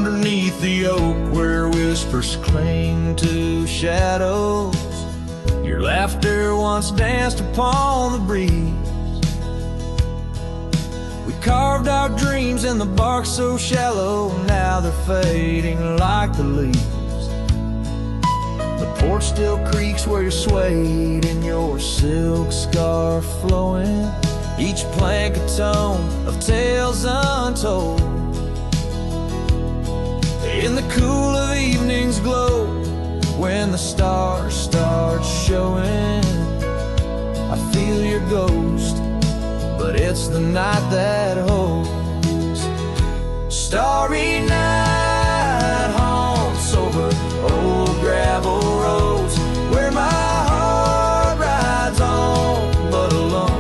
underneath the oak where whispers cling to shadows. Your laughter once danced upon the breeze. We carved our dreams in the bark so shallow, now they're fading like the leaves. The porch still creaks where you're swayed in your silk scarf flowing, each plank a tone of tales untold. In the cool of evening's glow, when the stars start showing, I feel your ghost, but it's the night that holds. Starry night haunts over old gravel roads, where my heart rides on but alone.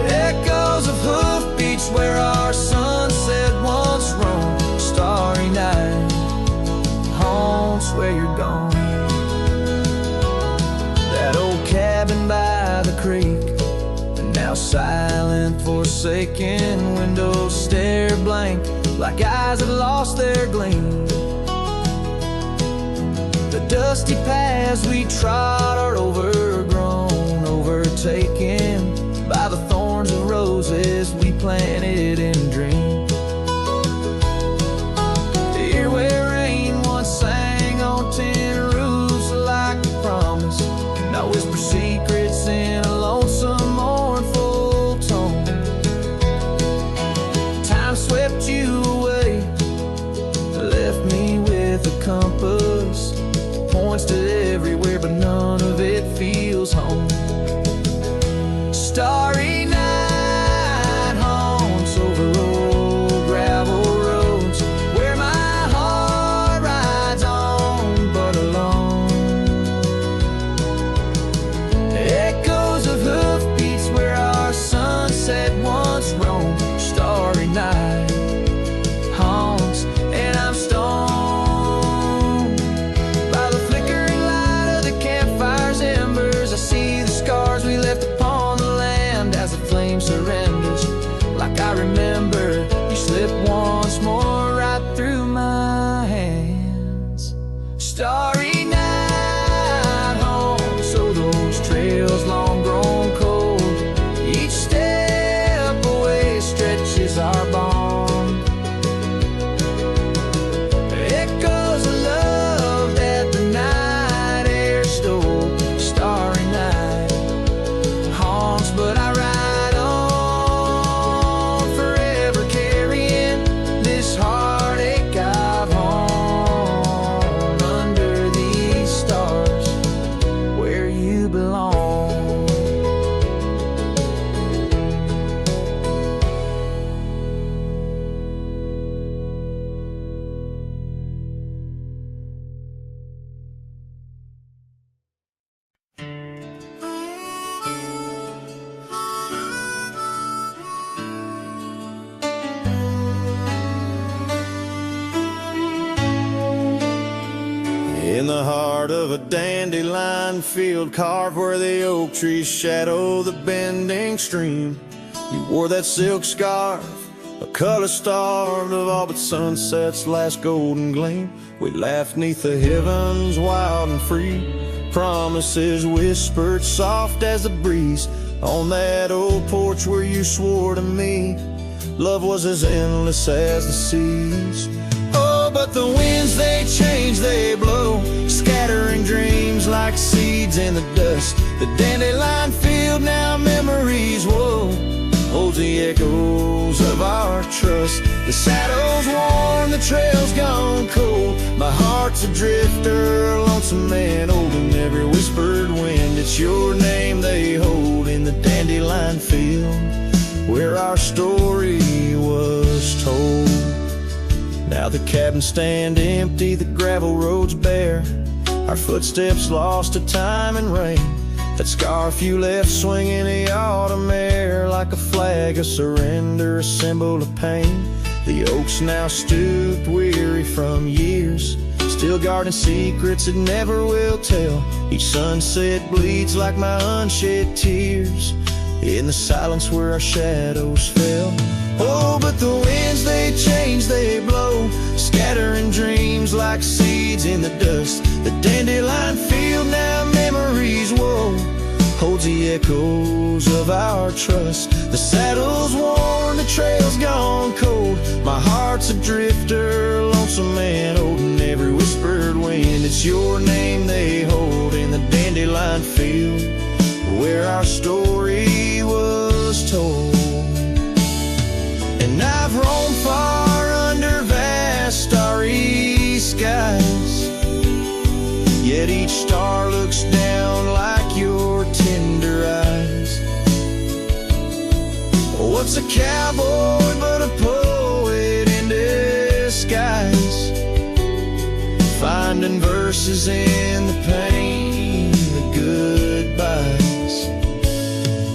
Echoes of hoofbeats where our sunset once roamed. Starry night haunts where you're gone. That old cabin by the creek, now silent, forsaken, windows stare blank like eyes that lost their gleam. The dusty paths we trod are overgrown, overtaken by the thorns of roses we planted in dreams. Here where rain once sang on tin roofs like a promise, now whisper secrets in a lonesome mournful tone. Time swept you away, left me with a compass, points to everywhere but none of it feels home. Starry night haunts over old gravel roads, where my heart rides on but alone. Echoes of hoofbeats where our sunset once roamed. Starry night haunts, and I'm stoned by the flickering light of the campfire's embers. I see the scars we left upon the land as the flame surrenders. Like I remember, you slip once more right through my hands. Starry night haunts, so those trails long grown cold, each step away stretches our bond. Echoes of love that the night air stole. Starry night haunts, but I ride on, forever carrying this heartache I've hung under these stars where you belong. In the heart of a dandelion field, carved where the oak trees shadow the bending stream, you wore that silk scarf, a color starved of all but sunset's last golden gleam. We laughed neath the heavens wild and free, promises whispered soft as a breeze on that old porch where you swore to me love was as endless as the seas. Oh, but the winds, they change, they blow, scattering dreams like seeds in the dust. The dandelion field, now memories, whoa, holds the echoes of our trust. The saddle's worn, the trail's gone cold, my heart's a drifter, lonesome and old, and every whispered wind, it's your name they hold in the dandelion field where our story was told. Now the cabins stand empty, the gravel roads bare, our footsteps lost to time and rain. That scarf you left swinging the autumn air like a flag of surrender, a symbol of pain. The oaks now stooped, weary from years, still guarding secrets it never will tell. Each sunset bleeds like my unshed tears. in the silence where our shadows fell. Oh, but the winds, they change, they blow, scattering dreams like seeds in the dust. The dandelion field, now memories, whoa, holds the echoes of our trust. The saddle's worn, the trail's gone cold. My heart's a drifter, lonesome and old, and every whispered wind, it's your name they hold in the dandelion field where our story was told. And I've roamed far under vast starry skies, yet each star looks down like your tender eyes. What's a cowboy but a poet in disguise, finding verses in the pain, the goodbyes.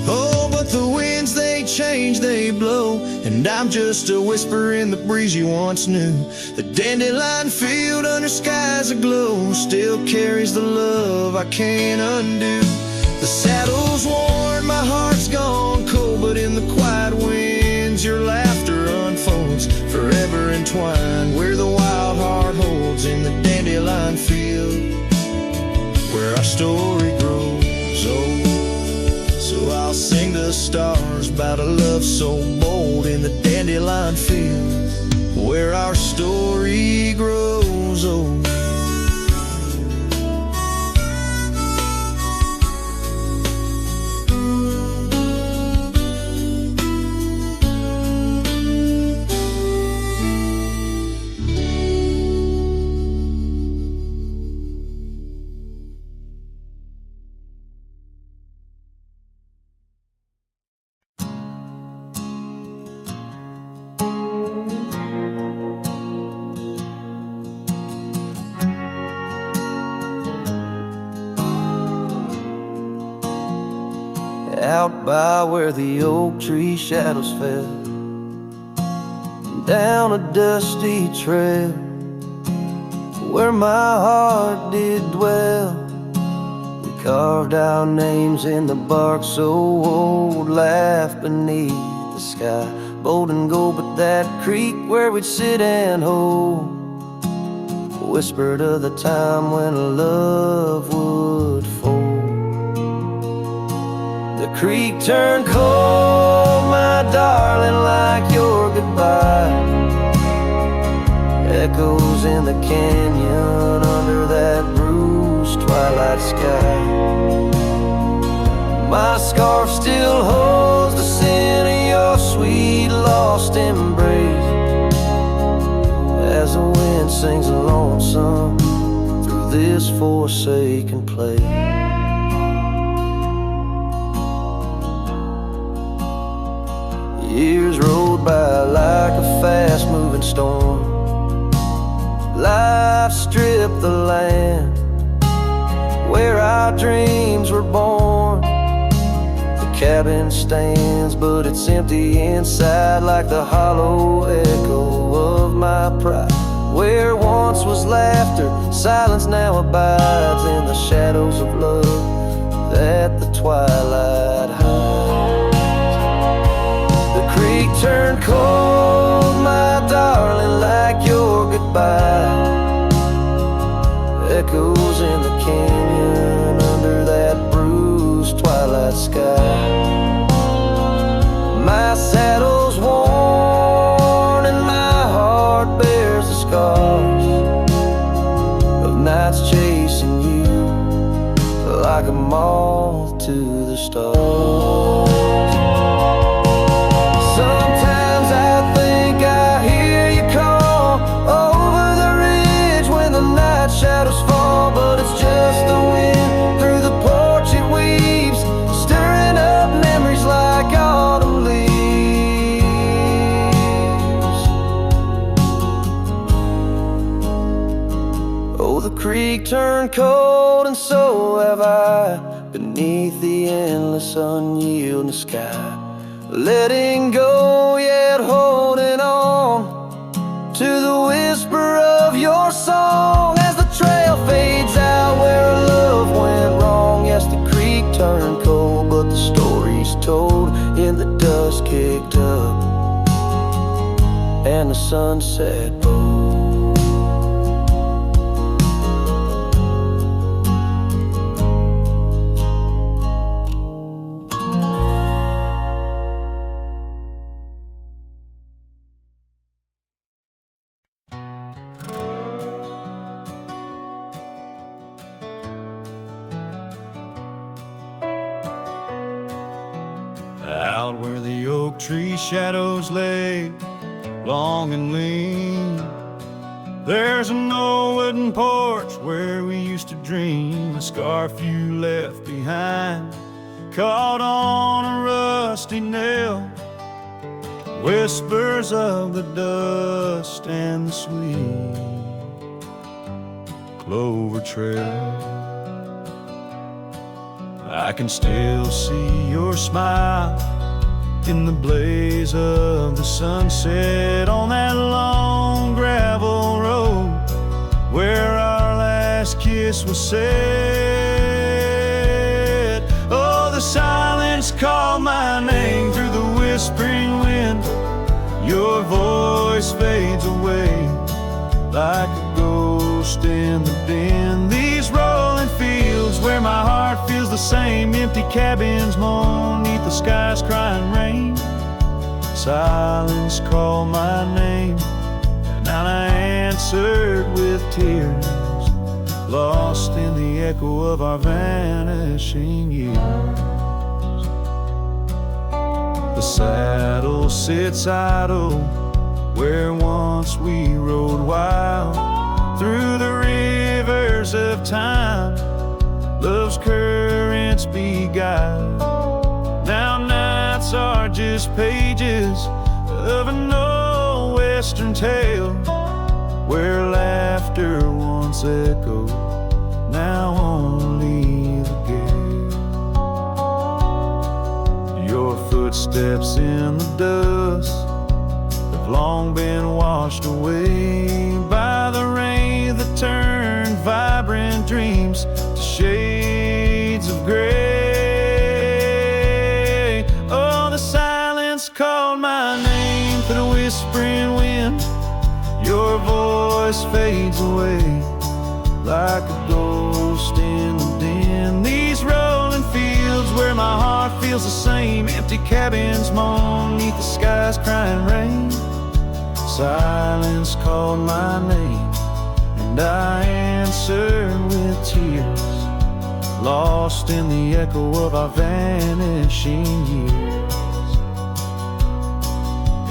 Oh, but the winds, they change, they blow, and I'm just a whisper in the breeze you once knew. The dandelion field under skies aglow still carries the love I can't undo. The saddle's worn, my heart's gone cold, but in the quiet winds your laughter unfolds, forever entwined where the wild heart holds in the dandelion field where our story grows old. So I'll sing the stars about a love so bold in the dandelion field where our story grows old. Out by where the oak tree shadows fell, down a dusty trail where my heart did dwell. We carved our names in the bark so old, laughed beneath the sky, bold and gold. But that creek where we'd sit and hold whispered of the time when love would fold. The creek turned cold, my darling, like your goodbye. Echoes in the canyon under that bruised twilight sky. My scarf still holds the scent of your sweet lost embrace as the wind sings a lonesome through this forsaken place. Years rolled by like a fast-moving storm. Life stripped the land where our dreams were born. The cabin stands, but it's empty inside, like the hollow echo of my pride. Where once was laughter, silence now abides in the shadows of love that the twilight hides. The creek turned cold, my darling, like your goodbye. Echoes in the canyon under that bruised twilight sky. My saddle's worn and my heart bears the scars of nights chasing you like a moth to the stars. Shadows fall, but it's just the wind through the porch it weaves, stirring up memories like autumn leaves. Oh, the creek turned cold, and so have I, beneath the endless unyielding sky. Letting go, yet holding on to the whisper of your song. Trail fades out where love went wrong. Yes, the creek turned cold, but the story's stories told in the dust kicked up and the sunset bowl. Out where the oak tree shadows lay, long and lean, there's an old wooden porch where we used to dream. A scarf you left behind, caught on a rusty nail, whispers of the dust and the sweet clover trail. I can still see your smile in the blaze of the sunset on that long gravel road where our last kiss was said. Oh, the silence called my name through the whispering wind. Your voice fades away like a ghost in the din. These rolling fields where my heart feels the same, empty cabins moan neath the sky's crying rain. Silence called my name, and I answered with tears, lost in the echo of our vanishing years. The saddle sits idle where once we rode wild through the rivers of time. Love's currents beguiled. Now nights are just pages of an old western tale where laughter once echoed, now only the gale. Your footsteps in the dust have long been washed away by the rain that turned vibrant dreams to shades of gray. Oh, the silence called my name through the whispering wind. Your voice fades away like a ghost in the din. These rolling fields where my heart feels the same, empty cabins moan neath the sky's crying rain. Silence called my name, and I answered with tears, lost in the echo of our vanishing years.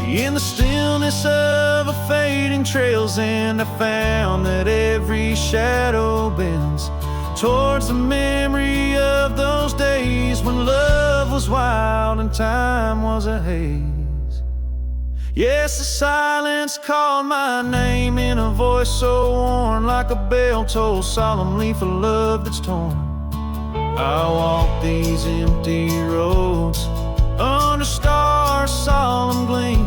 In the stillness of a fading trail's end, I found that every shadow bends towards the memory of those days when love was wild and time was a haze. Yes, the silence called my name in a voice so worn, like a bell toll solemnly for love that's torn. I walk these empty roads under stars' solemn gleam,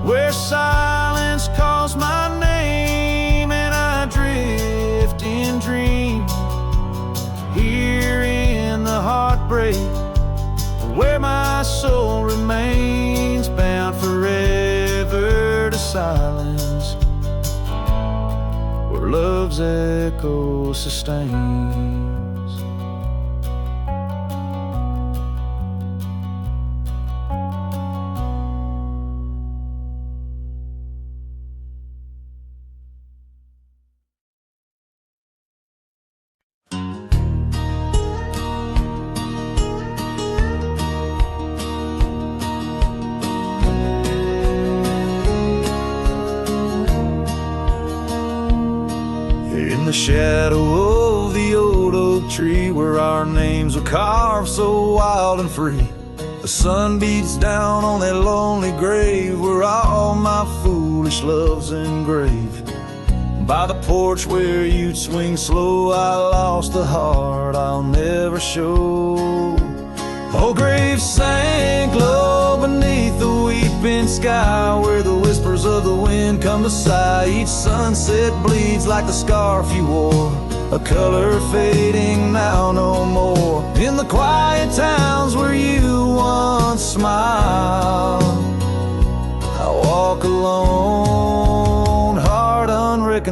where silence calls my name and I drift in dream. Here in the heartbreak, where my soul remains bound forever to silence, where love's echo sustains. In the shadow of the old oak tree where our names were carved so wild and free, the sun beats down on that lonely grave where all my foolish love's engraved. By the porch where you'd swing slow, I lost the heart I'll never show. Oh, grave sank low beneath the weeping sky, where the whispers of the wind come to sigh. Each sunset bleeds like the scarf you wore, a color fading now no more. In the quiet towns where you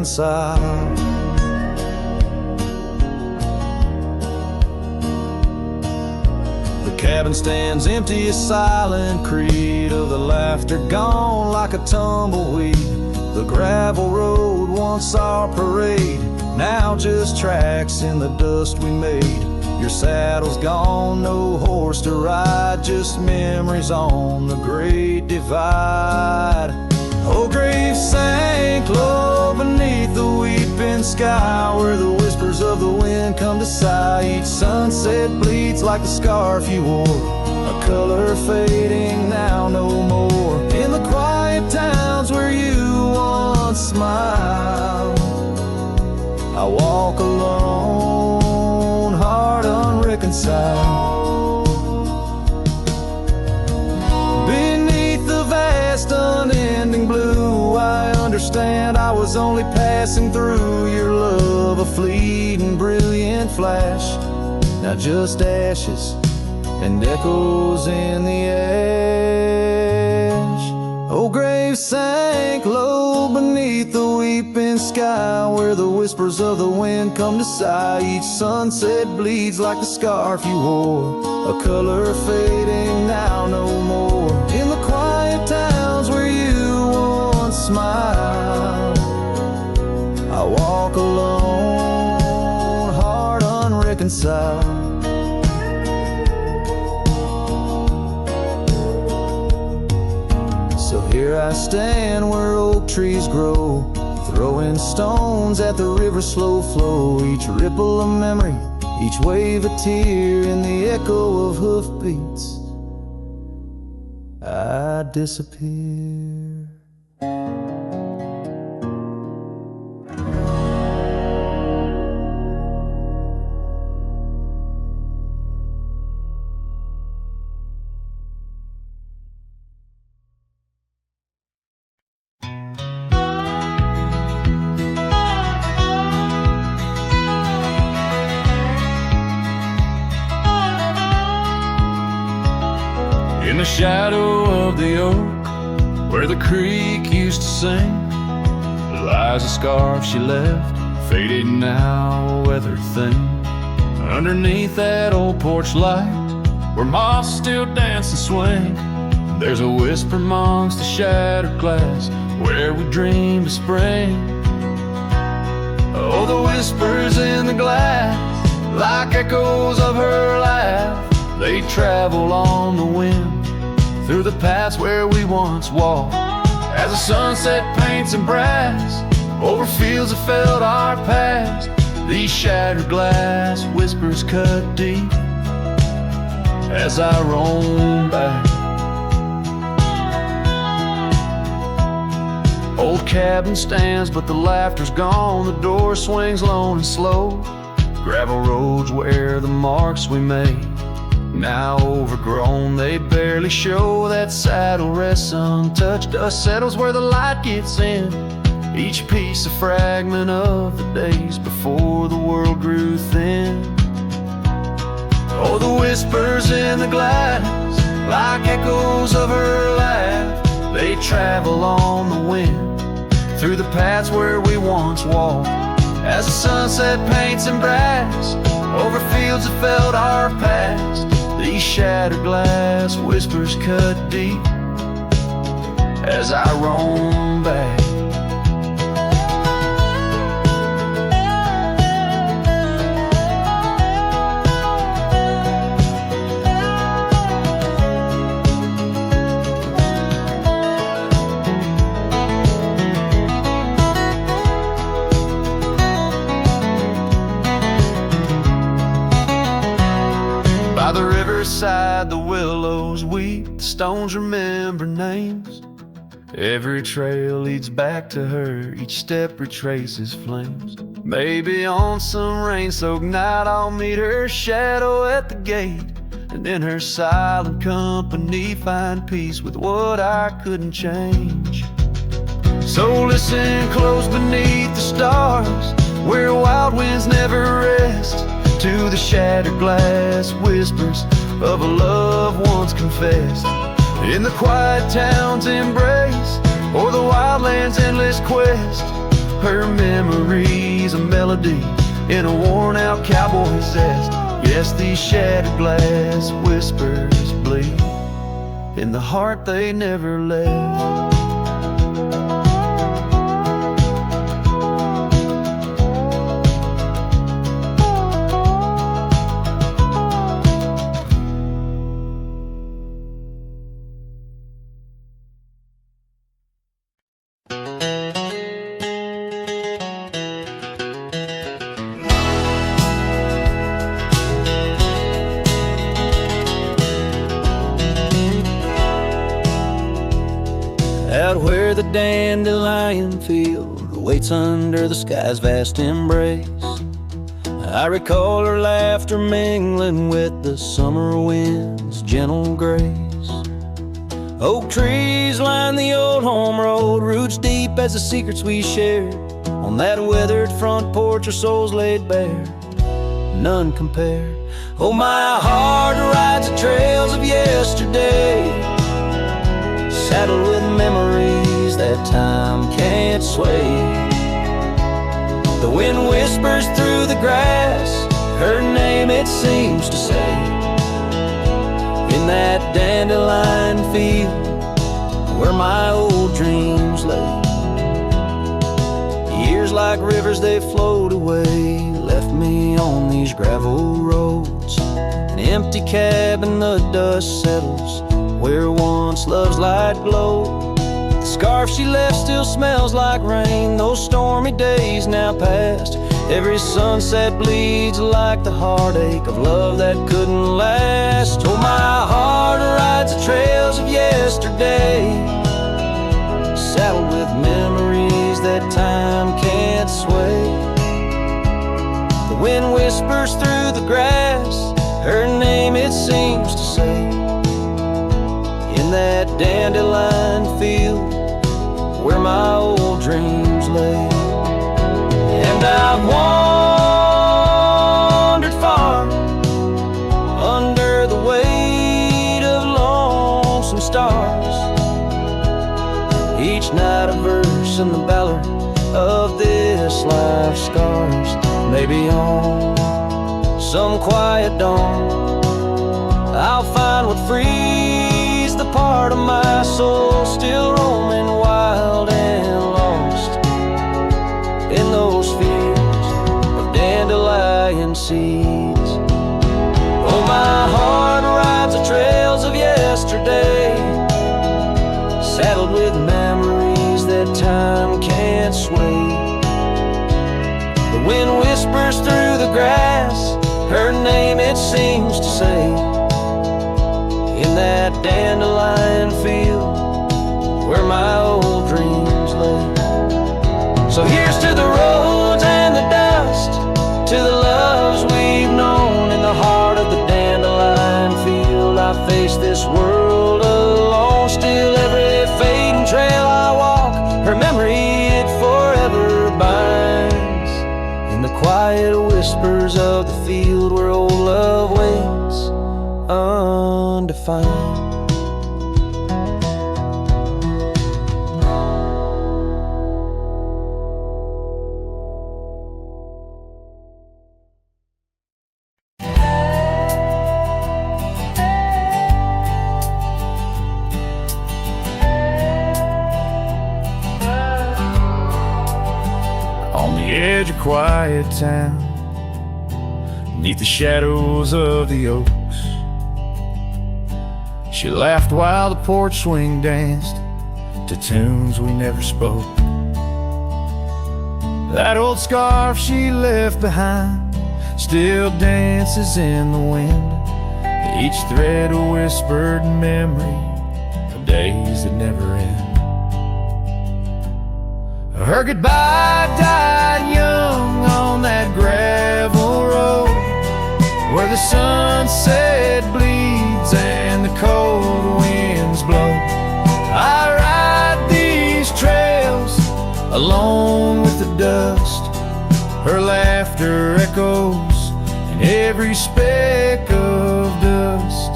reconcile. The cabin stands empty, a silent creed of the laughter gone like a tumbleweed. The gravel road, once our parade, now just tracks in the dust we made. Your saddle's gone, no horse to ride, just memories on the great divide. Old grave sank low beneath the weeping sky, where the whispers of the wind come to sigh. Each sunset bleeds like the scarf you wore, a color fading now no more. In the quiet towns where you once smiled, I walk alone, heart unreconciled. Beneath the vast unending blue, I understand I was only passing through. Your love, a fleeting brilliant flash, now just ashes and echoes in the ash. Oh, grave sank low beneath the weeping sky, where the whispers of the wind come to sigh. Each sunset bleeds like the scarf you wore, a color fading now no more. In the quiet towns where you once smiled, I walk alone, heart unreconciled. So here I stand where oak trees grow, throwing stones at the river's slow flow. Each ripple a memory, each wave a tear, in the echo of hoofbeats I disappear. In the shadow of the oak, where the creek used to sing, lies a scarf she left, faded now, a weathered thing. Underneath that old porch light, where moss still dance and swing, there's a whisper amongst the shattered glass, where we dreamed of spring. Oh, the whispers in the glass, like echoes of her laugh, they travel on the wind through the paths where we once walked. As the sunset paints in brass over fields that felt our past, these shattered glass whispers cut deep as I roam back. Old cabin stands, but the laughter's gone. The door swings lone and slow. Gravel roads where the marks we made, now overgrown, they barely show. That saddle rests untouched, dust settles where the light gets in. Each piece a fragment of the days before the world grew thin. Oh, the whispers in the glass, like echoes of her laugh, they travel on the wind through the paths where we once walked. As the sunset paints in brass over fields that felt our past, these shattered glass whispers cut deep as I roam back. By the riverside, the willows weep, the stones remember names. Every trail leads back to her, each step retraces flames. Maybe on some rain-soaked night I'll meet her shadow at the gate, and in her silent company find peace with what I couldn't change. So listen close beneath the stars, where wild winds never rest, to the shattered glass whispers of a love once confessed. In the quiet town's embrace, or the wildland's endless quest, Her memory's a melody in a worn-out cowboy zest. Yes, these shattered glass whispers bleed in the heart they never left. Out where the dandelion field waits under the sky's vast embrace, I recall her laughter mingling with the summer wind's gentle grace. Oak trees line the old home road, roots deep as the secrets we shared. On that weathered front porch, our souls laid bare, none compared. Oh, my heart rides the trails of yesterday, saddled with memories that time can't sway. The wind whispers through the grass, her name it seems to say. In that dandelion field where my old dreams lay. Years like rivers they flowed away, left me on these gravel roads. An empty cabin, the dust settles where once love's light glowed. The scarf she left still smells like rain, those stormy days now past. Every sunset bleeds like the heartache of love that couldn't last. Oh, my heart rides the trails of yesterday, saddled with memories that time can't sway. The wind whispers through the grass, her name it seems to say. In that dandelion field where my old dreams lay. And I've wandered far under the weight of lonesome stars, each night a verse in the ballad of this life's scars. Maybe on some quiet dawn I'll find what frees the part of my soul still roaming wild and lost in those fields of dandelion seeds. Oh, my heart rides the trails of yesterday, saddled with memories that time can't sway. The wind whispers through the grass, her name it seems to say. In that dandelion field where my old dreams lay. So here's to the roads and the dust, to the loves we've known. In the heart of the dandelion field I face this world alone. Still every fading trail I walk, her memory it forever binds. In the quiet whispers of the field where old love waits undefined. On the edge of quiet town, neath the shadows of the oaks, she laughed while the porch swing danced to tunes we never spoke. That old scarf she left behind still dances in the wind, each thread a whispered memory of days that never end. Her goodbye died young on that gravel road where the sunset bleeds and the cold winds blow. I ride these trails alone with the dust, her laughter echoes in every speck of dust.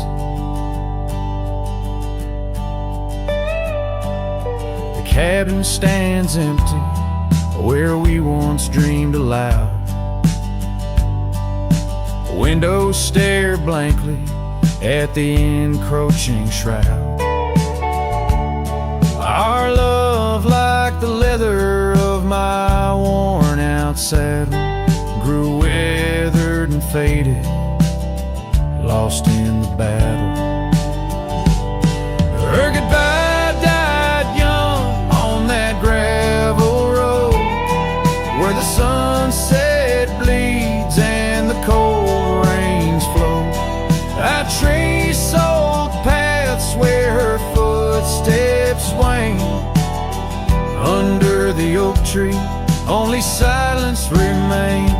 The cabin stands empty, where we once dreamed aloud. Windows stare blankly at the encroaching shroud. Our love, like the leather of my worn out saddle, grew withered and faded, lost in the battle. Her goodbye died young on that gravel road, where the sunset bleeds and the cold rains flow. I trace old paths where her footsteps swing. Under the oak tree, only silence remains.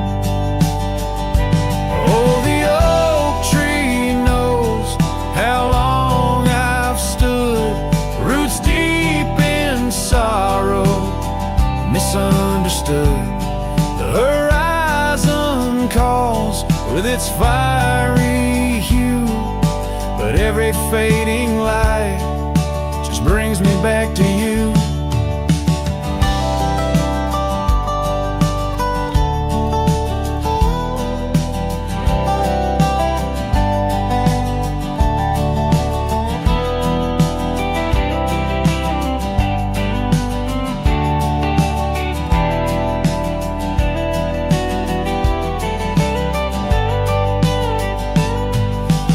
Oh, the oak tree knows how long I've stood, roots deep in sorrow, misunderstood. The horizon calls with its fiery hue, but every fading light just brings me back to you.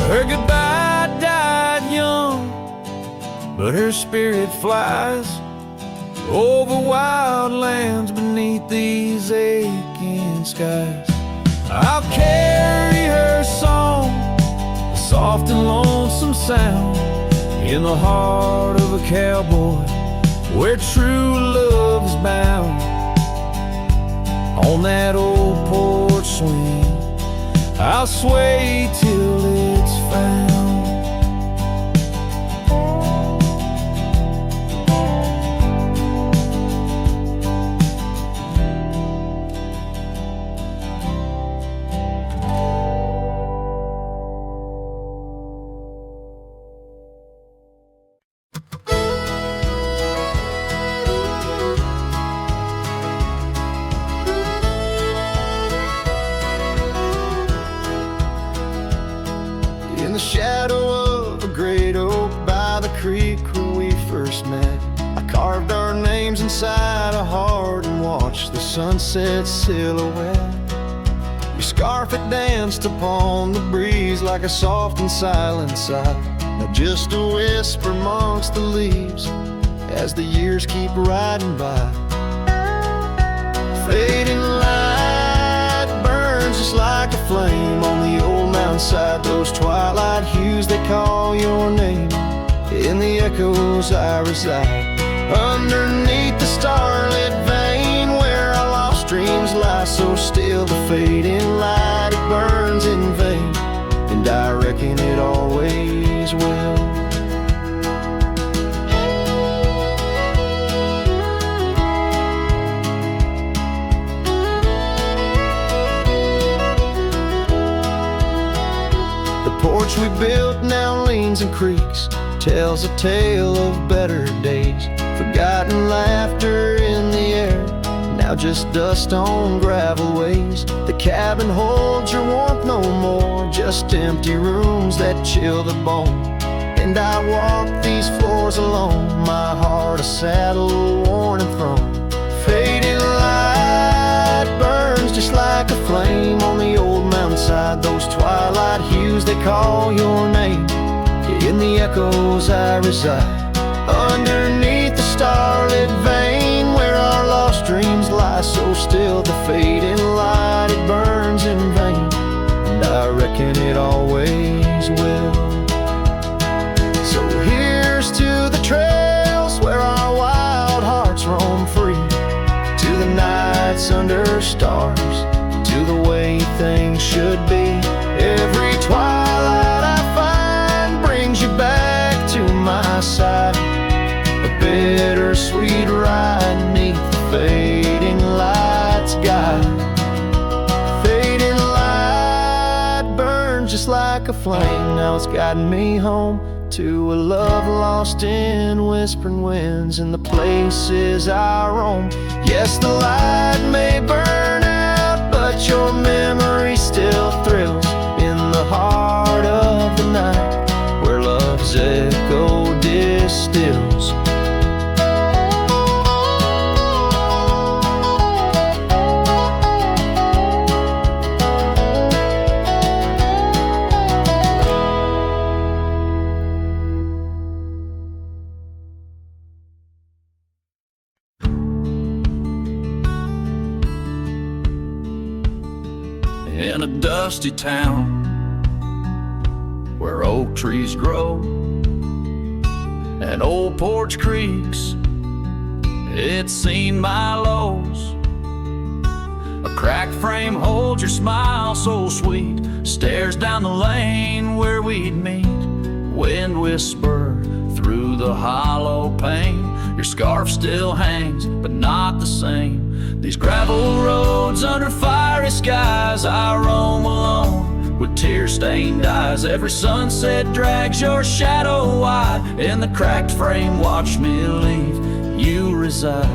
Her goodbye died young, but her spirit flies over wild lands beneath these aching skies. I'll carry her song, a soft and lonesome sound, in the heart of a cowboy where true love is bound. On that old porch swing, I'll sway till it's found. In the shadow of a great oak by the creek where we first met, I carved our names inside a heart and watched the sunset silhouette. Your scarf had danced upon the breeze like a soft and silent sigh, now just a whisper amongst the leaves as the years keep riding by. Fading light burns just like a flame on the old mountainside, those twilight hues that call your name. In the echoes I reside, underneath the starlit vein where our lost dreams lie so still. The fading light, it burns in vain, and I reckon it always will. Porch we built now leans and creaks, tells a tale of better days. Forgotten laughter in the air, now just dust on gravel ways. The cabin holds your warmth no more, just empty rooms that chill the bone. And I walk these floors alone, my heart a saddle worn and thrown. Fading light burns just like a flame on the old mountainside, those twilight hues they call your name. In the echoes I reside, underneath the starlit vein where our lost dreams lie so still. The fading light, it burns in vain, and I reckon it always will. So here's to the trails where our wild hearts roam free, to the nights under stars, to the way things should be. Every twilight I find brings you back to my side, a bittersweet ride neath the fading light's guide. Fading light burns just like a flame, now it's guiding me home to a love lost in whispering winds in the places I roam. Yes, the light may burn out, but your memory still thrills in the heart of the night where love's echo distills. In a dusty town where oak trees grow and old porch creaks, it's seen my lows. A cracked frame holds your smile so sweet, stares down the lane where we'd meet. Wind whisper through the hollow pane. Your scarf still hangs, but not the same. These gravel roads under fiery skies, I roam alone with tear-stained eyes. Every sunset drags your shadow wide. In the cracked frame, watch me leave, you reside.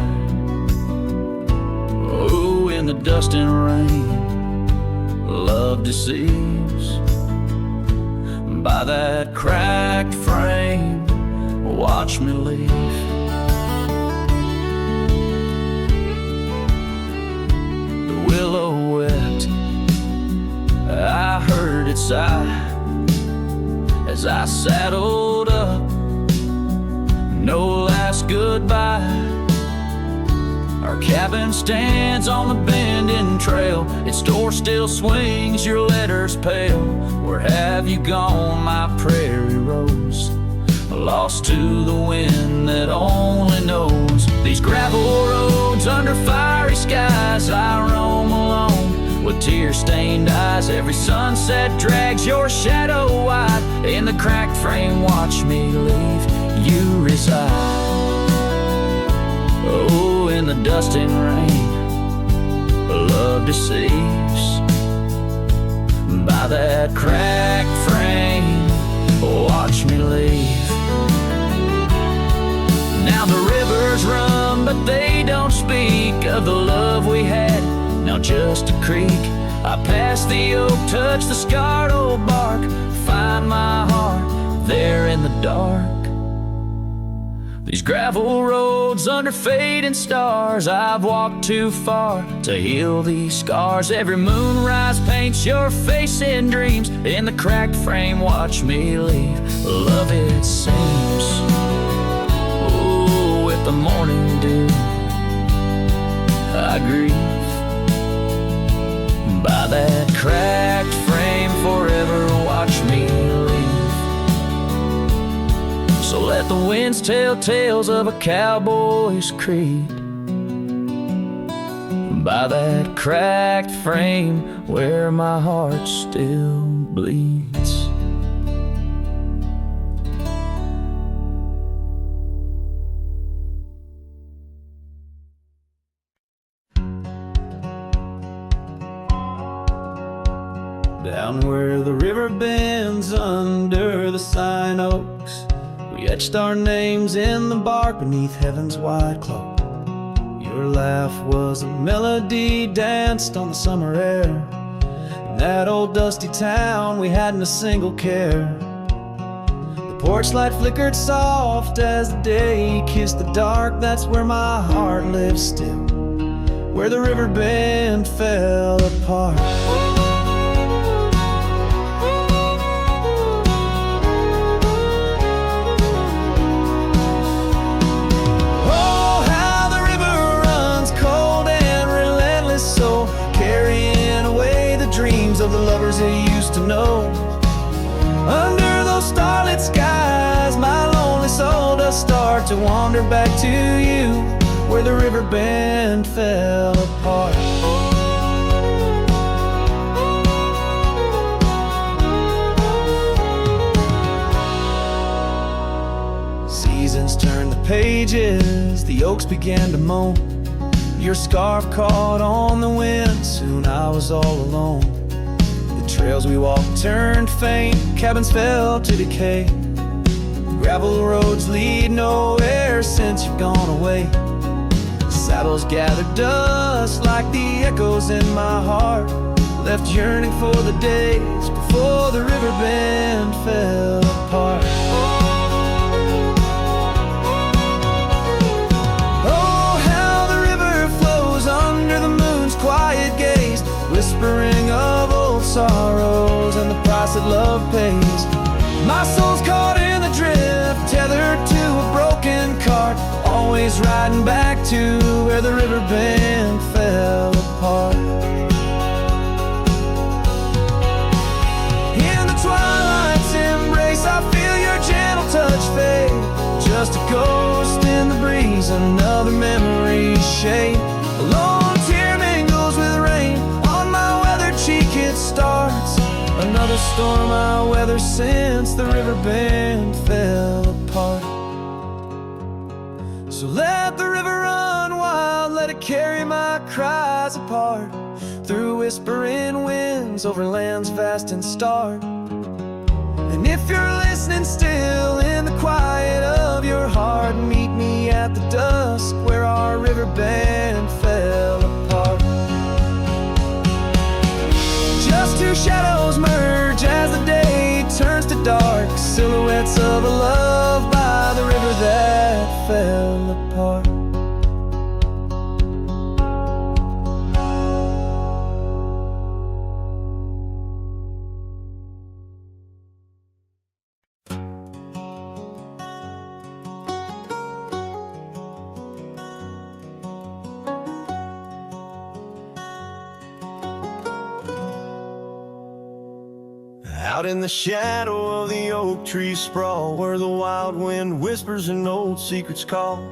Oh, in the dust and rain, love deceives. By that cracked frame, watch me leave. Willow wept, I heard it sigh as I saddled up. No last goodbye. Our cabin stands on the bending trail. Its door still swings, your letters pale. Where have you gone, my prairie rose? Lost to the wind that only knows. These gravel roads under fiery skies, I roam alone with tear-stained eyes. Every sunset drags your shadow wide. In the cracked frame, watch me leave, you reside. Oh, in the dust and rain, love deceives. By that cracked frame, watch me leave. Now the rivers run, but they don't speak of the love we had. Now just a creek. I pass the oak, touch the scarred old bark, find my heart there in the dark. These gravel roads under fading stars, I've walked too far to heal these scars. Every moonrise paints your face in dreams. In the cracked frame, watch me leave, love it seems. Oh, with the morning dew, I grieve. By that cracked frame, forever watch me leave. So let the winds tell tales of a cowboy's creed. By that cracked frame where my heart still bleeds. Down where the river bends under the sign oaks, we etched our names in the bark beneath heaven's wide cloak. Your laugh was a melody danced on the summer air. In that old dusty town, we hadn't a single care. The porch light flickered soft as the day kissed the dark. That's where my heart lives still, where the river bend fell apart. Of the lovers they used to know. Under those starlit skies, my lonely soul does start to wander back to you, where the river bend fell apart. Seasons turned the pages, the oaks began to moan. Your scarf caught on the wind, soon I was all alone. Trails we walked turned faint, cabins fell to decay. Gravel roads lead nowhere since you've gone away. Saddles gather dust like the echoes in my heart, left yearning for the days before the river bend fell apart. Oh, how the river flows under the moon's quiet gaze, whispering of old sorrows and the price that love pays. My soul's caught in the drift, tethered to a broken cart, always riding back to where the river bend fell apart. In the twilight's embrace, I feel your gentle touch fade, just a ghost in the breeze, another memory's shade. A lone tear mingles with rain, on my weathered cheek it starts, another storm I weather since the river bend fell apart. So let the river run wild, let it carry my cries apart, through whispering winds, over lands vast and stark. And if you're listening still in the quiet of your heart, meet me at the dusk where our river bend fell apart. Just two shadows merge as the day turns to dark, silhouettes of a love by the river that fell apart. Out in the shadow of the oak tree sprawl, where the wild wind whispers and old secrets call,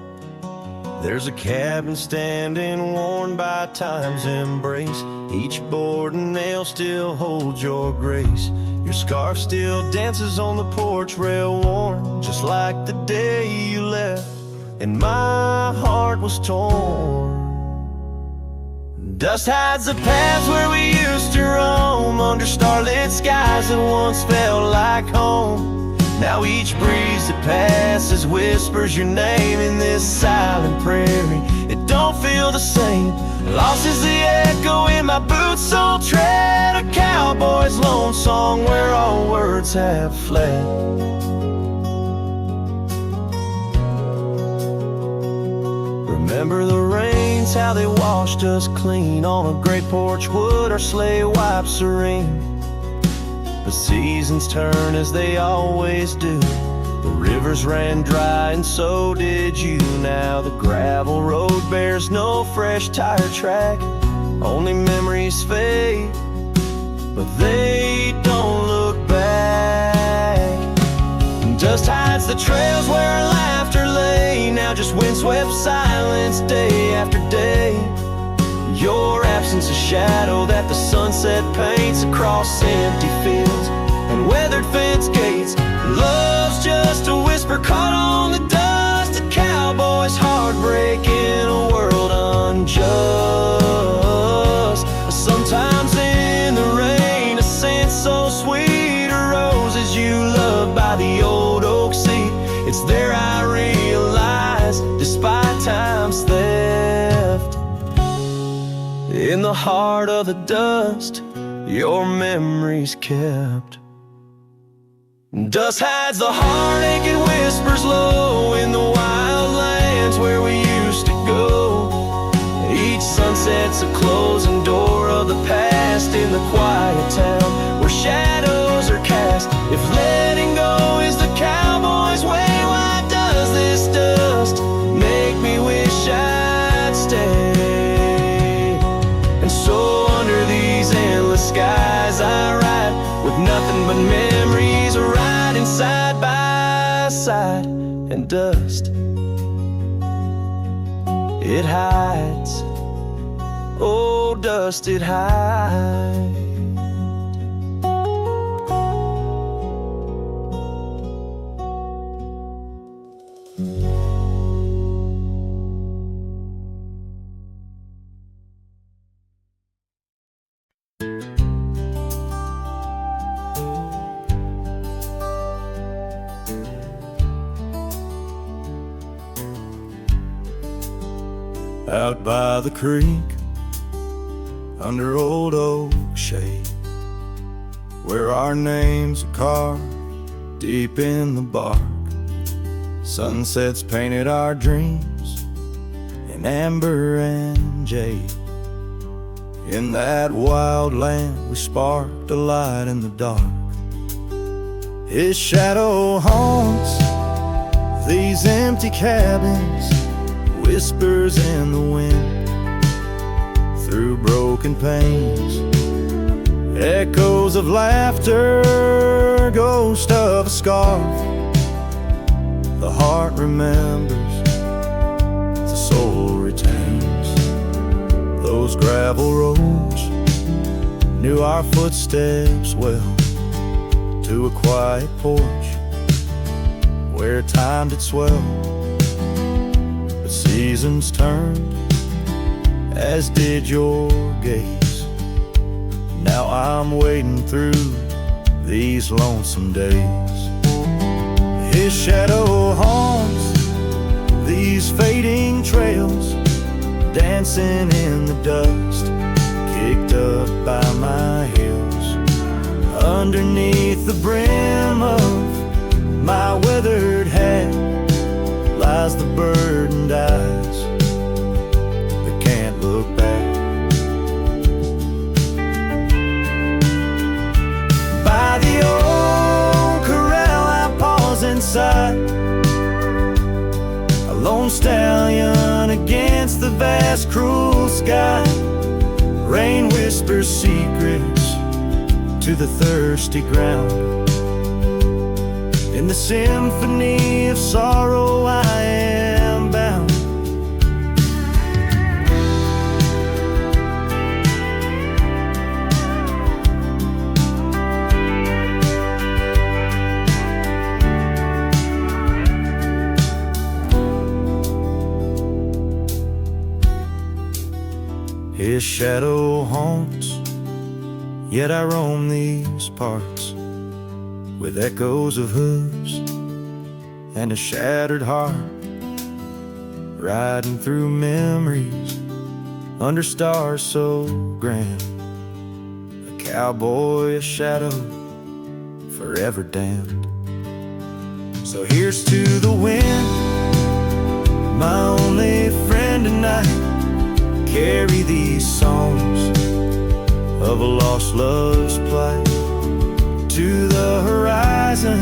there's a cabin standing worn by time's embrace. Each board and nail still holds your grace. Your scarf still dances on the porch rail, warm just like the day you left, and my heart was torn. Dust hides the paths where we used to roam, under starlit skies that once felt like home. Now each breeze that passes whispers your name in this silent prairie. It don't feel the same. Lost is the echo in my boots, so tread a cowboy's lone song where all words have fled. Remember the rains, how they washed us clean, on a great porch wood our sleigh wiped serene. The seasons turn as they always do, the rivers ran dry and so did you. Now the gravel road bears no fresh tire track, only memories fade, but they don't look back. Dust hides the trails where our laughter lay, now just windswept silence day after day. Your absence a shadow that the sunset paints across empty fields and weathered fence gates. Love's just a whisper caught on the dust, a cowboy's heartbreak in a world unjust. Sometimes in the rain, a scent so sweet arose you loved by the old oak seat. It's there I realize, despite time's theft, in the heart of the dust, your memory's kept. Dust hides the heartache, it whispers low in the wild lands where we used to go. Each sunset's a closing door of the past in the quiet town where shadows are cast. If letting go is the cowboy's way, why does this dust make me wish I'd stay? And so under these endless skies I ride, with nothing but memories riding side by side. And dust, it hides, oh dust, it hides. out by the creek, under old oak shade, where our names are carved deep in the bark. Sunsets painted our dreams in amber and jade. In that wild land we sparked a light in the dark. His shadow haunts these empty cabins, whispers in the wind, through broken panes, echoes of laughter, ghost of a scarf. The heart remembers, the soul retains. Those gravel roads knew our footsteps well, to a quiet porch where time did swell. But seasons turned, as did your gaze. Now I'm wading through these lonesome days. His shadow haunts these fading trails, dancing in the dust, kicked up by my heels. Underneath the brim of my weathered hat lies the burdened eyes that can't look back. By the old corral I pause inside, a lone stallion against the vast cruel sky. Rain whispers secrets to the thirsty ground. In the symphony of sorrow I am bound. His shadow haunts, yet I roam these parts, with echoes of hooves and a shattered heart, riding through memories under stars so grand. A cowboy, a shadow, forever damned. So here's to the wind, my only friend tonight. Carry these songs of a lost love's plight to the horizon,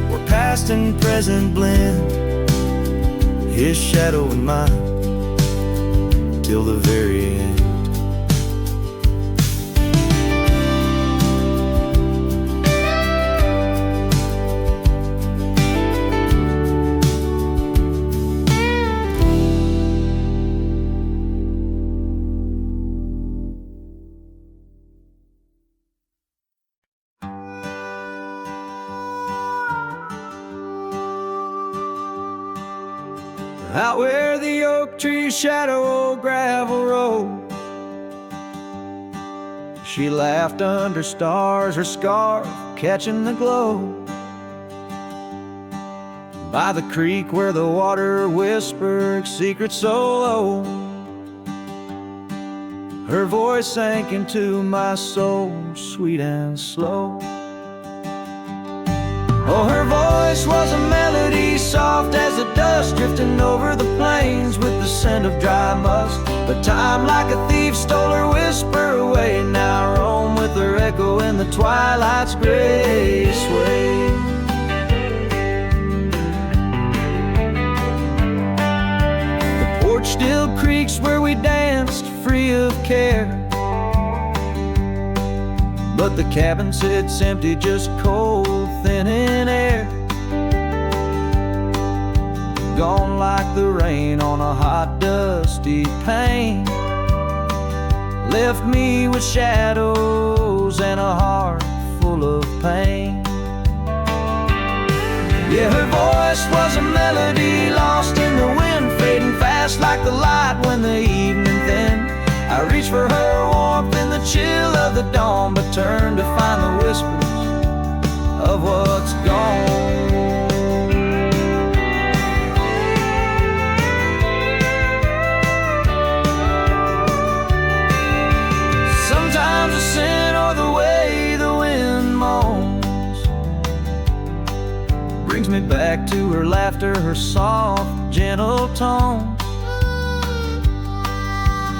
where past and present blend. His shadow and mine, till the very end. Out where the oak trees shadow old gravel road, she laughed under stars, her scarf catching the glow. By the creek where the water whispered secrets so low, her voice sank into my soul, sweet and slow. Oh, her voice was a melody, soft as the dust drifting over the plains with the scent of dry musk. But time like a thief stole her whisper away. Now I roam with her echo in the twilight's gray sway. The porch still creaks where we danced free of care, but the cabin sits empty, just cold, thin in air. Gone like the rain on a hot, dusty pane. Left me with shadows and a heart full of pain. Yeah, her voice was a melody lost in the wind, fading fast like the light when the evening thinned. I reached for her warmth in the chill of the dawn, but turned to find the whispers of what's gone. brings me back to her laughter, her soft, gentle tone.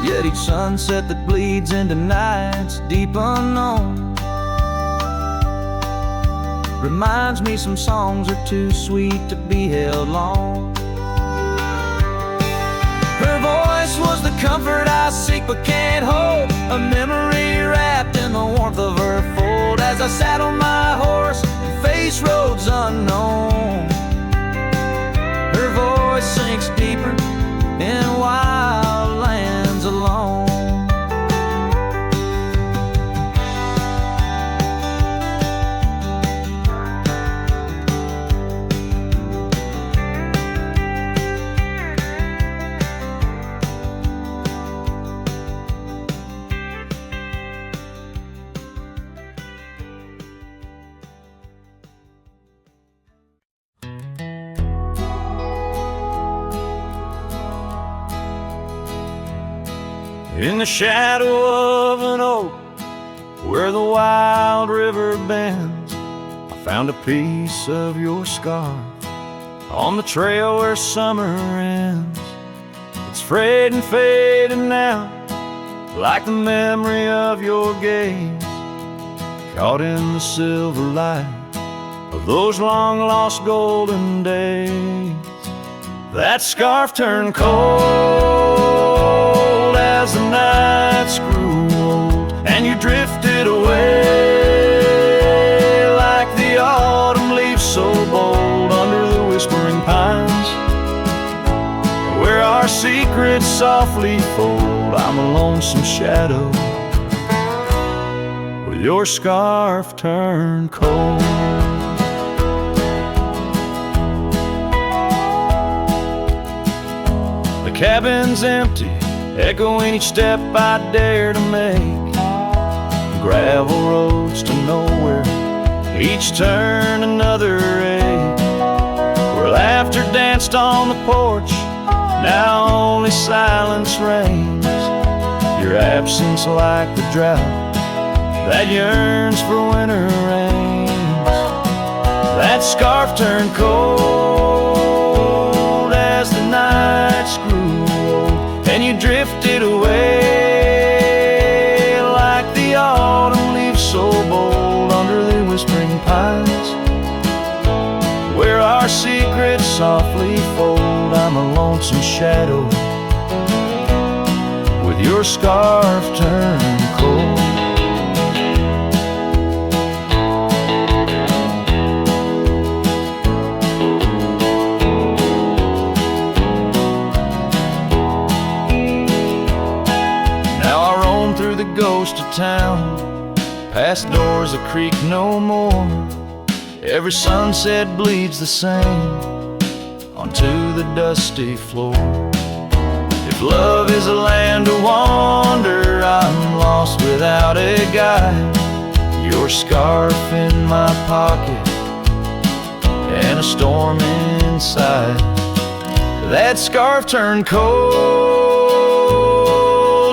Yet each sunset that bleeds into nights deep unknown reminds me some songs are too sweet to be held long. Her voice was the comfort I seek but can't hold, a memory wrapped in the warmth of her fold. As I sat on my horse and faced roads unknown, her voice sinks deeper in wild lands alone. In the shadow of an oak, where the wild river bends, I found a piece of your scarf on the trail where summer ends. It's frayed and faded now, like the memory of your gaze, caught in the silver light of those long lost golden days. That scarf turned cold as the nights grew old, and you drifted away like the autumn leaves so bold under the whispering pines, where our secrets softly fold. I'm a lonesome shadow with your scarf turned cold. The cabin's empty, echoing each step I dare to make. Gravel roads to nowhere, each turn another ache. Where laughter danced on the porch, now only silence reigns. Your absence like the drought that yearns for winter rains. That scarf turned cold as the nights grew old, and you drifted away like the autumn leaves so bold under the whispering pines, where our secrets softly fold. I'm a lonesome shadow with your scarf turned cold. Ghost of town, past doors that creak no more. Every sunset bleeds the same onto the dusty floor. If love is a land to wander, I'm lost without a guide. Your scarf in my pocket and a storm inside. That scarf turned cold,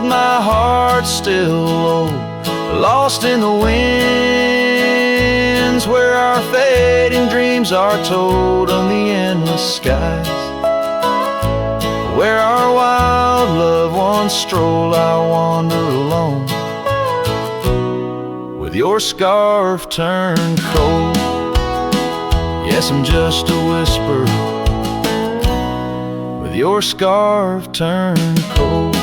my heart's still low, lost in the winds, where our fading dreams are told on the endless skies. Where our wild loved ones stroll, I wander alone with your scarf turned cold. Yes, I'm just a whisper with your scarf turned cold.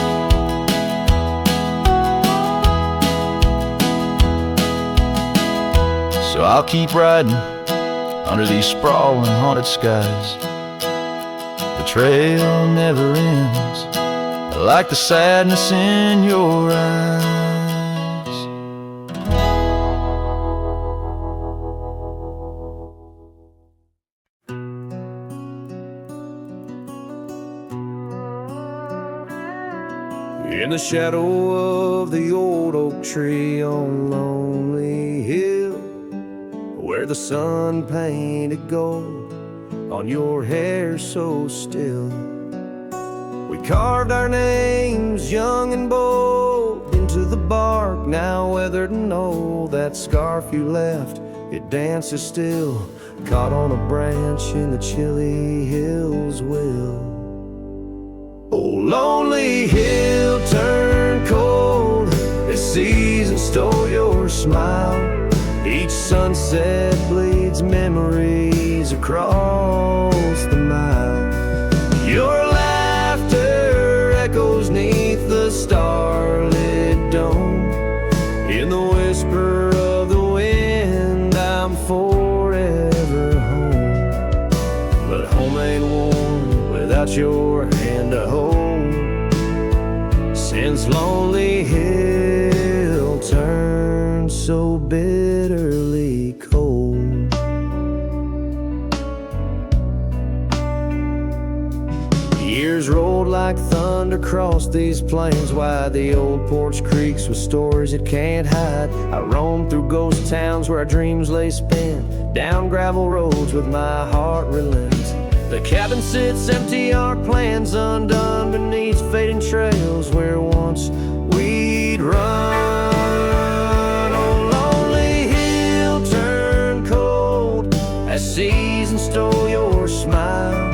So I'll keep riding under these sprawling haunted skies. The trail never ends, like the sadness in your eyes. In the shadow of the old oak tree on Lonely Hill, where the sun painted gold on your hair so still, we carved our names young and bold into the bark, now weathered and old. That scarf you left, it dances still caught on a branch in the chilly hills will. Oh, lonely hill, turn cold as season stole your smile. Each sunset bleeds memories across the mile. Your laughter echoes neath the starlit dome. In the whisper of the wind, I'm forever home. But home ain't warm without your hand to hold. Since lonely hill turned so bitterly cold. Years rolled like thunder across these plains wide. The old porch creaks with stories it can't hide. I roam through ghost towns where our dreams lay spent, down gravel roads with my heart relents. The cabin sits empty, our plans undone beneath fading trails where once we'd run. Oh, lonely hill, turn cold as season stole your smile.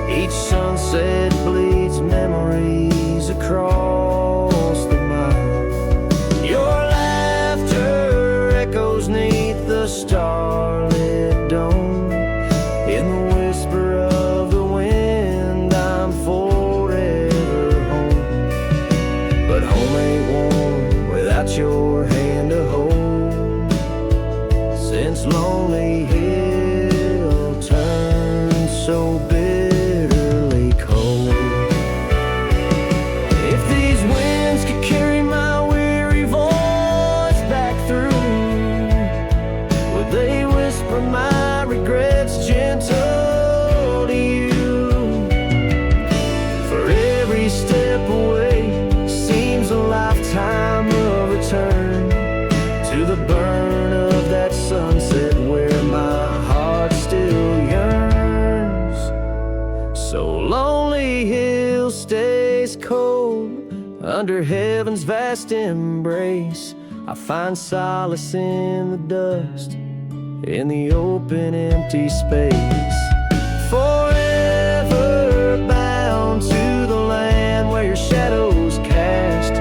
Each sunset bleeds memories across the mile. Your laughter echoes neath the starlit dome. In the whisper of the wind, I'm forever home. But home ain't warm without your hand to hold. Since lonely hill turned so bitterly cold. If these winds could carry my weary voice back through, would they whisper my regrets gentle to you? For every step away seems a lifetime of return to the burn of that sunset where my heart still yearns. So lonely hill stays cold under heaven's vast embrace. I find solace in the dust, in the open empty space. Forever bound to the land where your shadows cast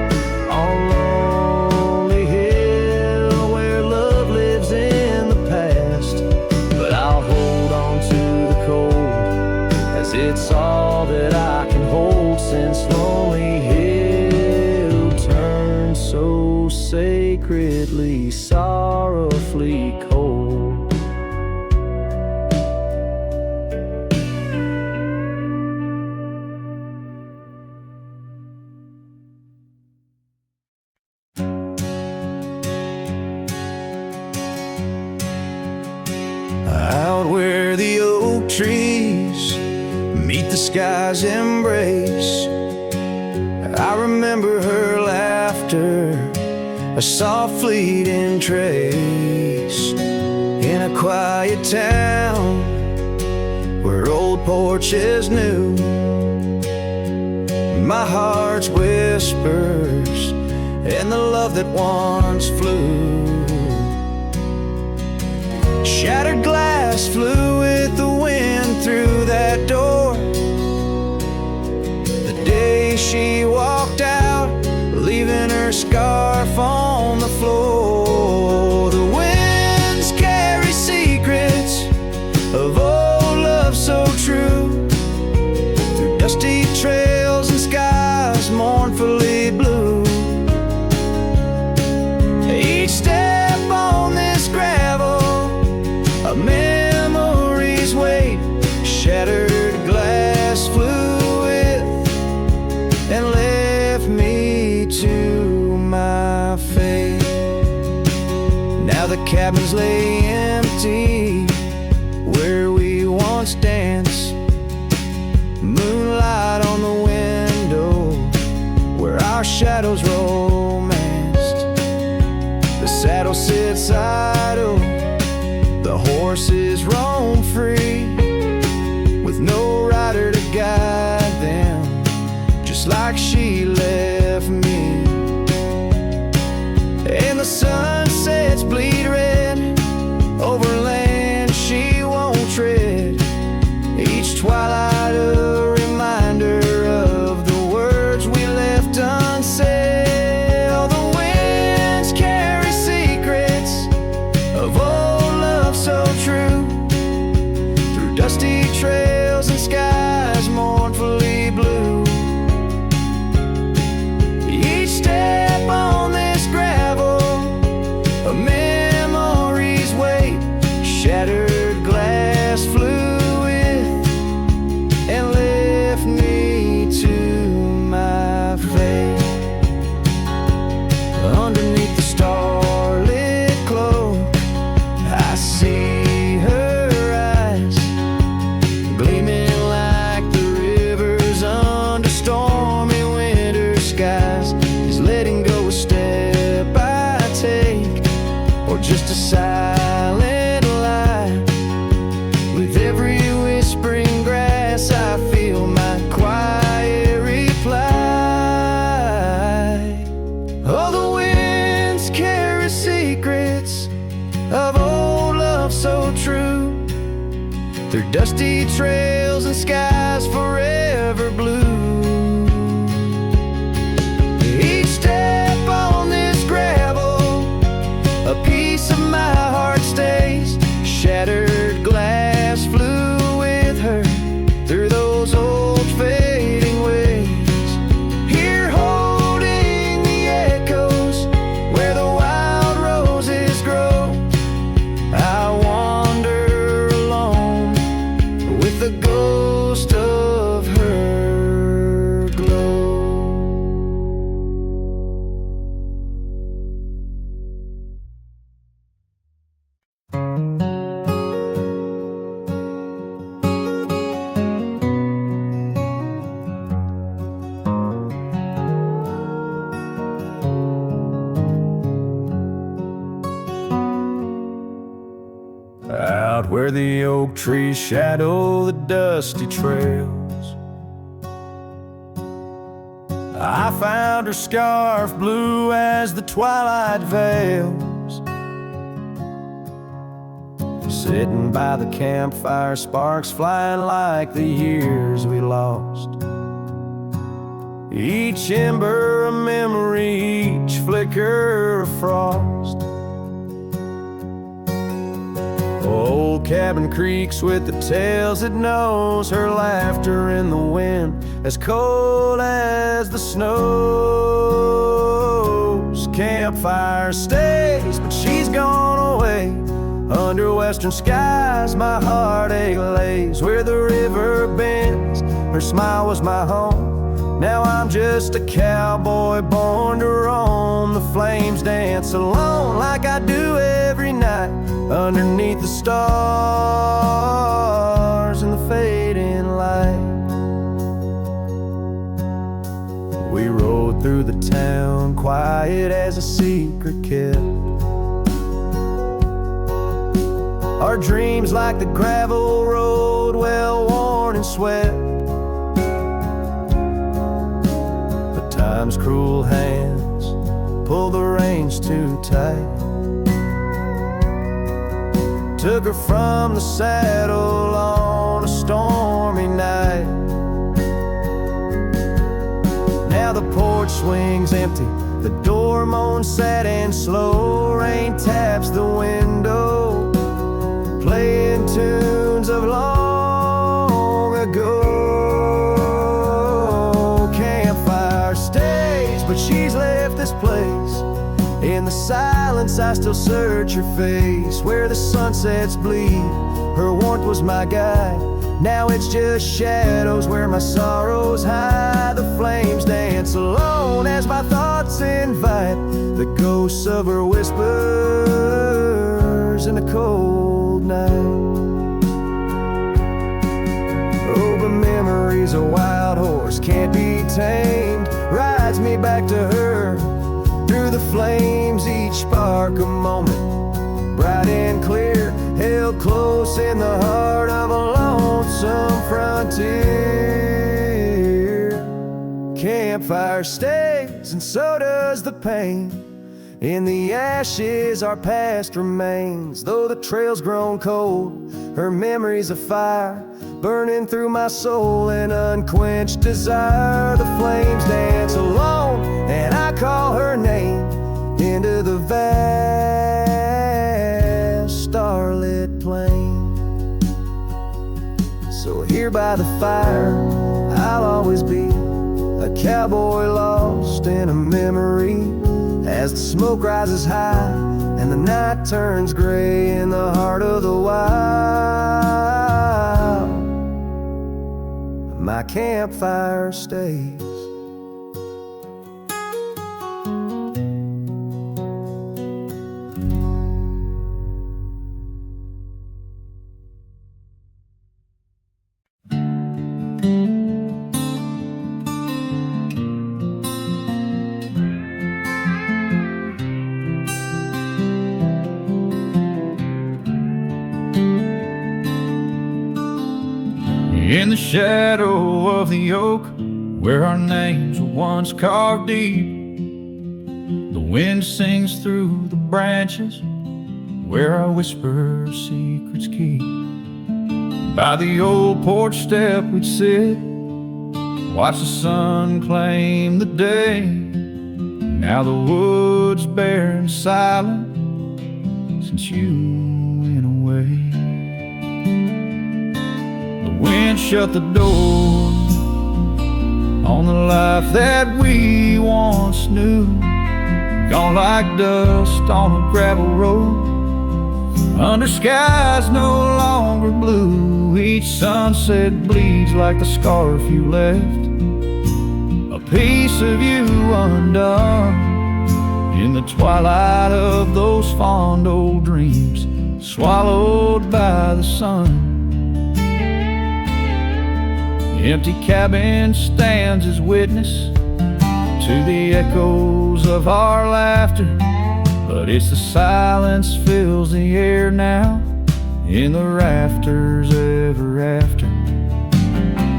on lonely hill, where love lives in the past. But I'll hold on to the cold, as it's all that I can hold. Since lonely hill turned so sacredly, sorrowfully cold. Out where the oak trees meet the sky's embrace, I remember her laughter, a soft fleeting trace. In a quiet town where old porches new, my heart's whispers and the love that once flew. Shattered glass flew with the wind through that door the day she walked out, leaving her scarf on the floor. The winds carry secrets of old love so true, through dusty trails and skies mournfully blue. Each step on this gravel, a memory's weight. Shattered glass flew with and left me to my fate. Now the cabins lay empty where we once danced, moonlight on the window where our shadows romanced. The saddle sits idle, the horses roam free, with no rider to guide them, just like she left me. And the sunsets bleed red over land she won't through dusty trails and skies mournfully blue. Each step on this gravel, a memory's weight, shattered glass flew with and left me to my fate. Underneath the starlit cloak, I see her eyes gleaming like the rivers under stormy winter skies. Is letting go a step I take, or just a silent lie? With every whispering grass I feel my quiet reply. Oh, the winds carry secrets of old love so true, through dusty trails and skies forever blue. Each step on this gravel, a piece of my heart stays. Shattered glass flew with her through those old fading ways. Here holding the echoes where the wild roses grow, I wander alone with the ghost of her glow. Out where the oak trees shadow the dusty trails, I found her scarf blue as the twilight veils. Sitting by the campfire, sparks flying like the years we lost. Each ember a memory, each flicker a frost. Old cabin creaks with the tales it knows, her laughter in the wind as cold as the snows. Campfire stays, but she's gone away. Under western skies my heartache lays. Where the river bends, her smile was my home. Now I'm just a cowboy born to roam. The flames dance alone like I do every night, underneath the stars and the fading light. We rode through the town, quiet as a secret kept. Our dreams like the gravel road, well worn and swept. But time's cruel hands pull the reins too tight. Took her from the saddle on a stormy night. Now the porch swings empty, the door moans sad and slow. Rain taps the window, playing tunes of long ago. Campfire stays, but she's left this place. In the silence I still search her face. Where the sunsets bleed, her warmth was my guide. Now it's just shadows where my sorrows hide. The flames dance alone as my thoughts invite the ghosts of her whispers in the cold night. Oh, but memory's a wild horse, can't be tamed. Rides me back to her through the flames, each spark a moment, bright and clear, held close in the heart of a lonesome frontier. Campfire stays, and so does the pain. In the ashes our past remains. Though the trail's grown cold, her memory's a fire, burning through my soul in unquenched desire. The flames dance alone, and I call her name into the vast starlit plain. So here by the fire, I'll always be a cowboy lost in a memory. As the smoke rises high and the night turns gray in the heart of the wild, my campfire stays. In the shadow of the oak, where our names were once carved deep, the wind sings through the branches, where our whisper secrets keep. By the old porch step we'd sit, watch the sun claim the day. Now the wood's bare and silent since you went away. Wind shut the door on the life that we once knew. Gone like dust on a gravel road, under skies no longer blue. Each sunset bleeds like the scarf you left, a piece of you undone. In the twilight of those fond old dreams, swallowed by the sun. The empty cabin stands as witness to the echoes of our laughter, but it's the silence fills the air now in the rafters ever after.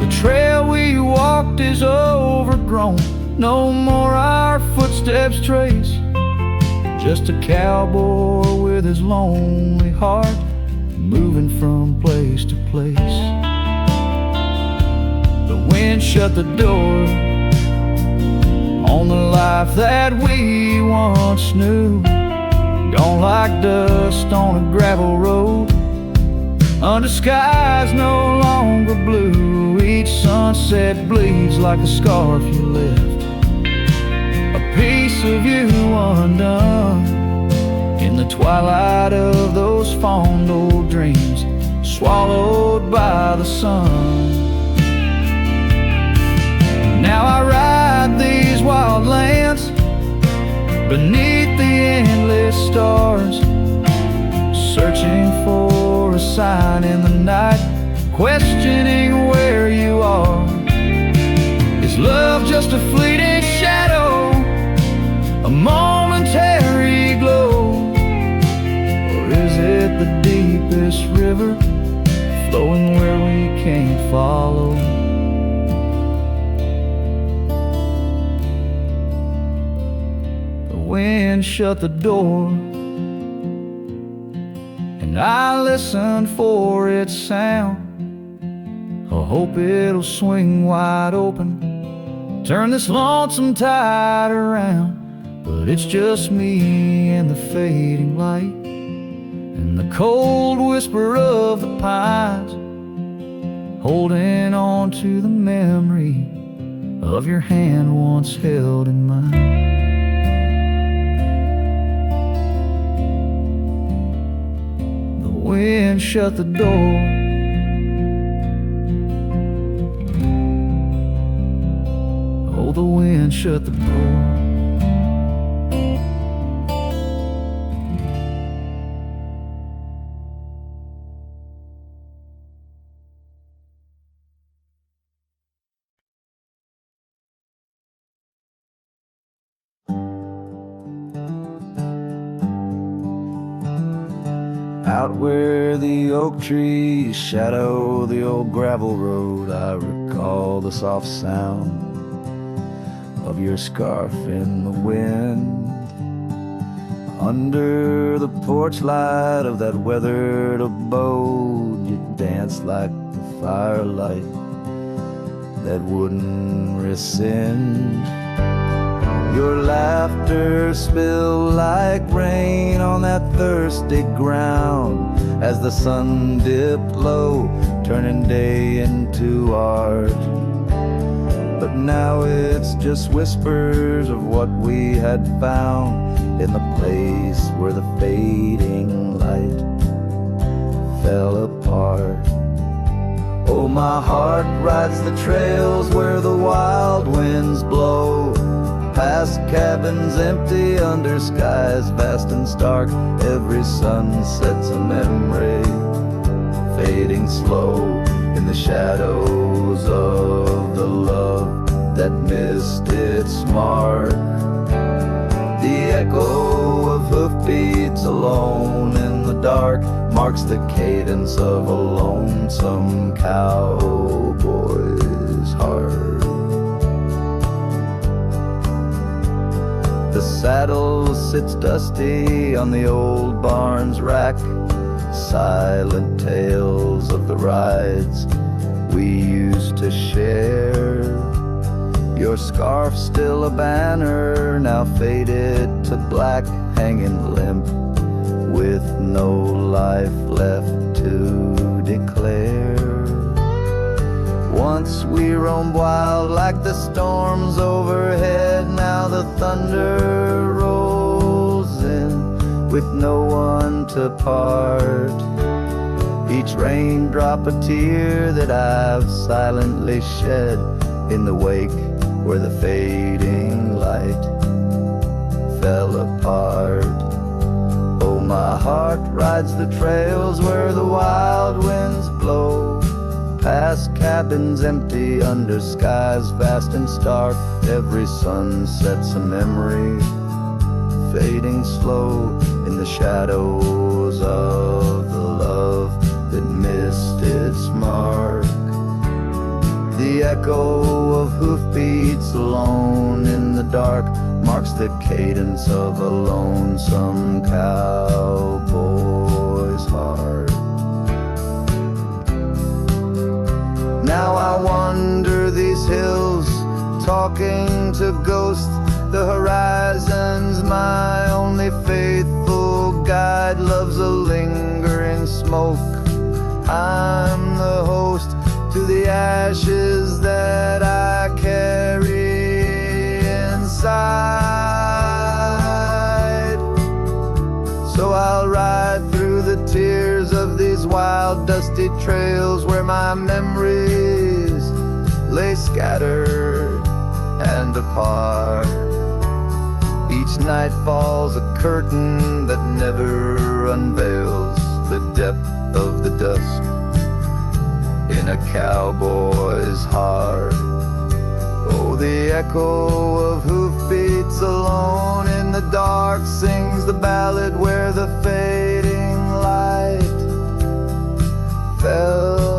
The trail we walked is overgrown, no more our footsteps trace, just a cowboy with his lonely heart moving from place to place. The wind shut the door on the life that we once knew. Gone like dust on a gravel road, under skies no longer blue. Each sunset bleeds like a scarf you left, a piece of you undone. In the twilight of those fond old dreams, swallowed by the sun. Now I ride these wild lands beneath the endless stars, searching for a sign in the night, questioning where you are. Is love just a fleeting shadow, a momentary glow, or is it the deepest river flowing where we can't follow? Wind shut the door, and I listen for its sound. I hope it'll swing wide open, turn this lonesome tide around. But it's just me and the fading light, and the cold whisper of the pines, holding on to the memory of your hand once held in mine. Wind shut the door. Oh, the wind shut the door. Out where the oak trees shadow the old gravel road, I recall the soft sound of your scarf in the wind. Under the porch light of that weathered abode, you danced like the firelight that wouldn't rescind. Your laughter spilled like rain on that thirsty ground as the sun dipped low, turning day into art. But now it's just whispers of what we had found in the place where the fading light fell apart. Oh, my heart rides the trails where the wild winds blow, past cabins empty under skies vast and stark. Every sunset's a memory, fading slow in the shadows of the love that missed its mark. The echo of hoofbeats alone in the dark marks the cadence of a lonesome cowboy's heart. The saddle sits dusty on the old barn's rack, silent tales of the rides we used to share. Your scarf still a banner, now faded to black, hanging limp with no life left to declare. Once we roamed wild like the storms overhead, now the thunder rolls in with no one to part. Each raindrop a tear that I've silently shed in the wake where the fading light fell apart. Oh, my heart rides the trails where the wild winds blow, past cabins empty under skies vast and stark. Every sunset's a memory, fading slow in the shadows of the love that missed its mark. The echo of hoofbeats alone in the dark marks the cadence of a lonesome cowboy's heart. Now I wander these hills, talking to ghosts. The horizon's my only faithful guide. Love's a lingering smoke, I'm the host to the ashes that I carry inside. So I'll ride through the tears of these wild dusty trails where my memories lay scattered and apart. Each night falls a curtain that never unveils the depth of the dusk in a cowboy's heart. Oh, the echo of hoofbeats alone in the dark sings the ballad where the fading light fell